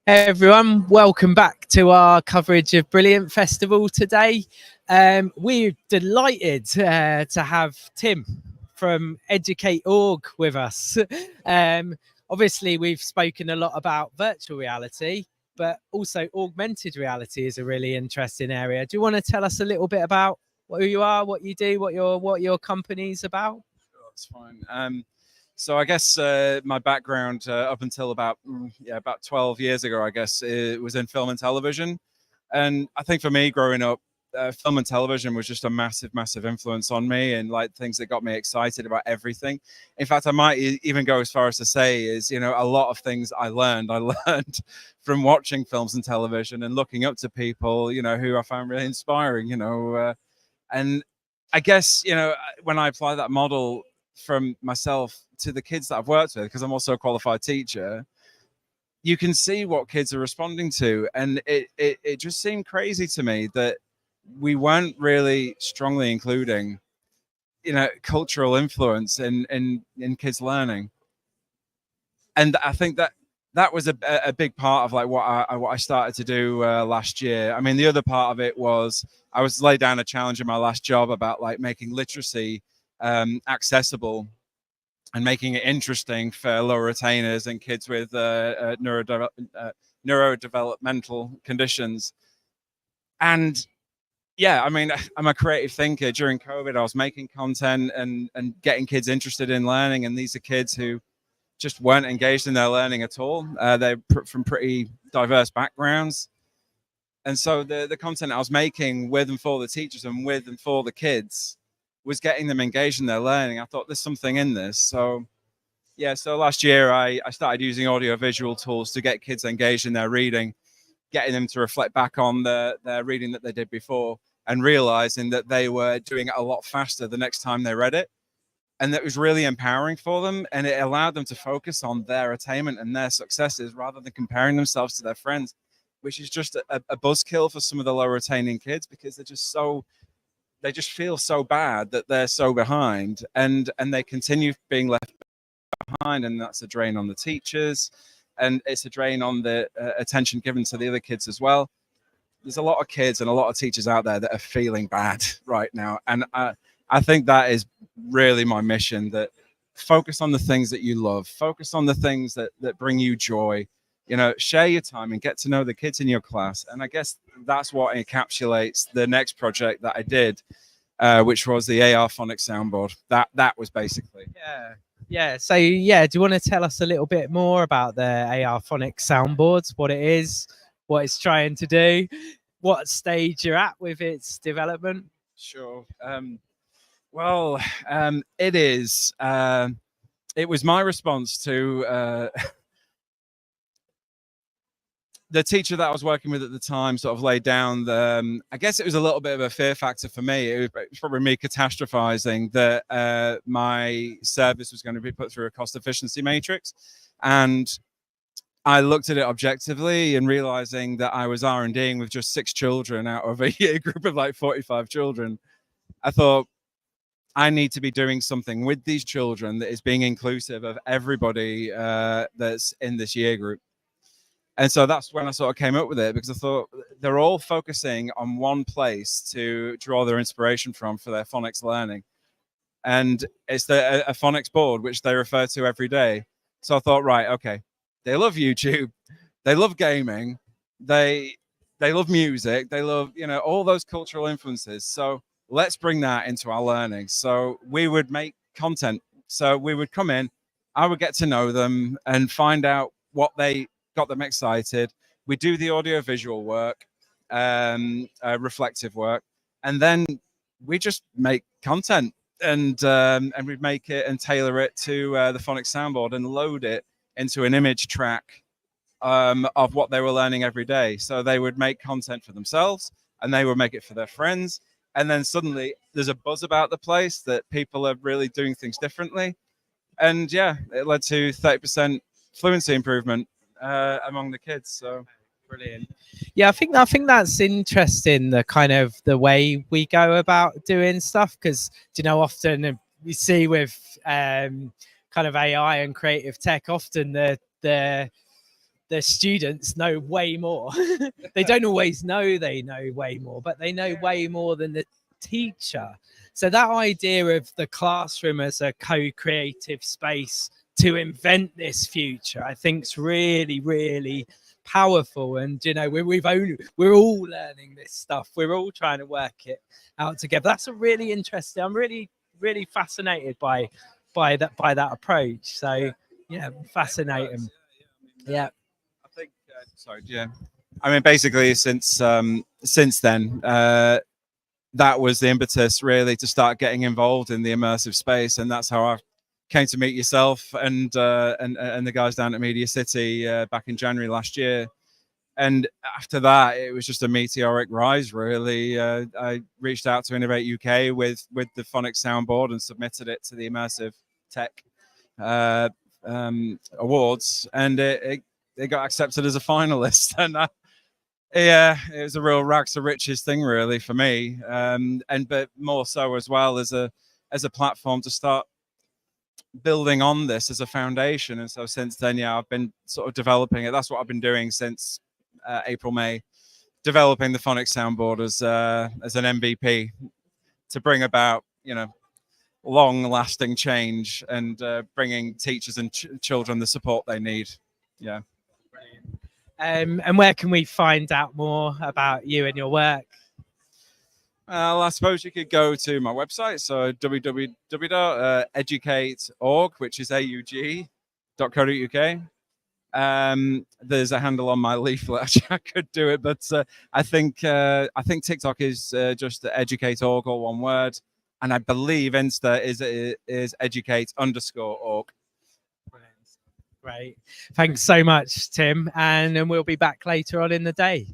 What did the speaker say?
Hey everyone, welcome back to our coverage of Brilliant Festival today. We're delighted to have Tim from Educate.org with us. Obviously, we've spoken a lot about virtual reality, but also augmented reality is a really interesting area. Do you want to tell us a little bit about who you are, what you do, what your company's about? Sure, that's fine. So I guess my background up until about 12 years ago, I guess, it was in film and television. And I think for me growing up, film and television was just a massive influence on me, and like things that got me excited about everything. In fact, I might even go as far as to say is, a lot of things I learned from watching films and television and looking up to people, who I found really inspiring, and I guess, when I apply that model from myself to the kids that I've worked with, because I'm also a qualified teacher, you can see what kids are responding to. And it just seemed crazy to me that we weren't really strongly including, cultural influence in kids learning. And I think that was a big part of like what I started to do last year. I mean, the other part of it was I was laid down a challenge in my last job about like making literacy accessible and making it interesting for lower attainers and kids with neurodevelopmental conditions. And yeah, I mean, I'm a creative thinker. During COVID, I was making content and getting kids interested in learning. And these are kids who just weren't engaged in their learning at all. They're from pretty diverse backgrounds. And so the content I was making with and for the teachers and with and for the kids was getting them engaged in their learning. I thought there's something in this. So yeah, so last year I started using audio-visual tools to get kids engaged in their reading, getting them to reflect back on their reading that they did before and realizing that they were doing it a lot faster the next time they read it. And that was really empowering for them. And it allowed them to focus on their attainment and their successes rather than comparing themselves to their friends, which is just a buzzkill for some of the lower attaining kids, because they just feel so bad that they're so behind, and they continue being left behind. And that's a drain on the teachers, and it's a drain on the attention given to the other kids as well. There's a lot of kids and a lot of teachers out there that are feeling bad right now. And I think that is really my mission, that focus on the things that you love, focus on the things that bring you joy, share your time and get to know the kids in your class. And I guess that's what encapsulates the next project that I did, which was the AR phonics soundboard. That was basically. Yeah. So yeah, do you want to tell us a little bit more about the AR phonics soundboards, what it is, what it's trying to do, what stage you're at with its development? Sure. It is. It was my response to the teacher that I was working with at the time sort of laid down I guess it was a little bit of a fear factor for me. It was probably me catastrophizing that my service was going to be put through a cost efficiency matrix. And I looked at it objectively and realizing that I was R&Ding with just 6 children out of a year group of like 45 children. I thought, I need to be doing something with these children that is being inclusive of everybody that's in this year group. And so that's when I sort of came up with it, because I thought they're all focusing on one place to draw their inspiration from for their phonics learning. And it's a phonics board, which they refer to every day. So I thought, right, okay, they love YouTube, they love gaming, they love music, they love, all those cultural influences. So let's bring that into our learning. So we would make content. So we would come in, I would get to know them and find out what they got them excited. We do the audio visual work, reflective work, and then we just make content and we make it and tailor it to the phonics soundboard and load it into an image track of what they were learning every day. So they would make content for themselves and they would make it for their friends. And then suddenly there's a buzz about the place that people are really doing things differently. and yeah, it led to 30% fluency improvement among the kids. So brilliant. Yeah, I think that's interesting, the kind of the way we go about doing stuff, because often we see with kind of AI and creative tech, often the students know way more. They don't always know they know way more, but they know way more than the teacher. So that idea of the classroom as a co-creative space to invent this future, I think is really, really powerful. And we're all learning this stuff. We're all trying to work it out together. That's a really interesting. I'm really, really fascinated by that approach. So yeah, fascinating. Yeah. I think. Sorry. Yeah. I mean, basically, since then, that was the impetus really to start getting involved in the immersive space, and that's how I came to meet yourself and the guys down at Media City back in January last year. And after that, it was just a meteoric rise, really. I reached out to Innovate UK with the Phonics soundboard and submitted it to the Immersive Tech Awards, and it got accepted as a finalist. And yeah, it was a real rags to riches thing, really, for me. But more so as well as a platform to start building on this as a foundation. And so since then, yeah, I've been sort of developing it. That's what I've been doing since April, May, developing the Phonics soundboard as an MVP to bring about, long-lasting change and bringing teachers and children the support they need. Yeah. And where can we find out more about you and your work? Well, I suppose you could go to my website, so www.educate.org, which is aug.co.uk. There's a handle on my leaflet. Actually, I could do it, but I think TikTok is just educate.org, all one word, and I believe Insta is educate_org. Great. Thanks so much, Tim. And we'll be back later on in the day.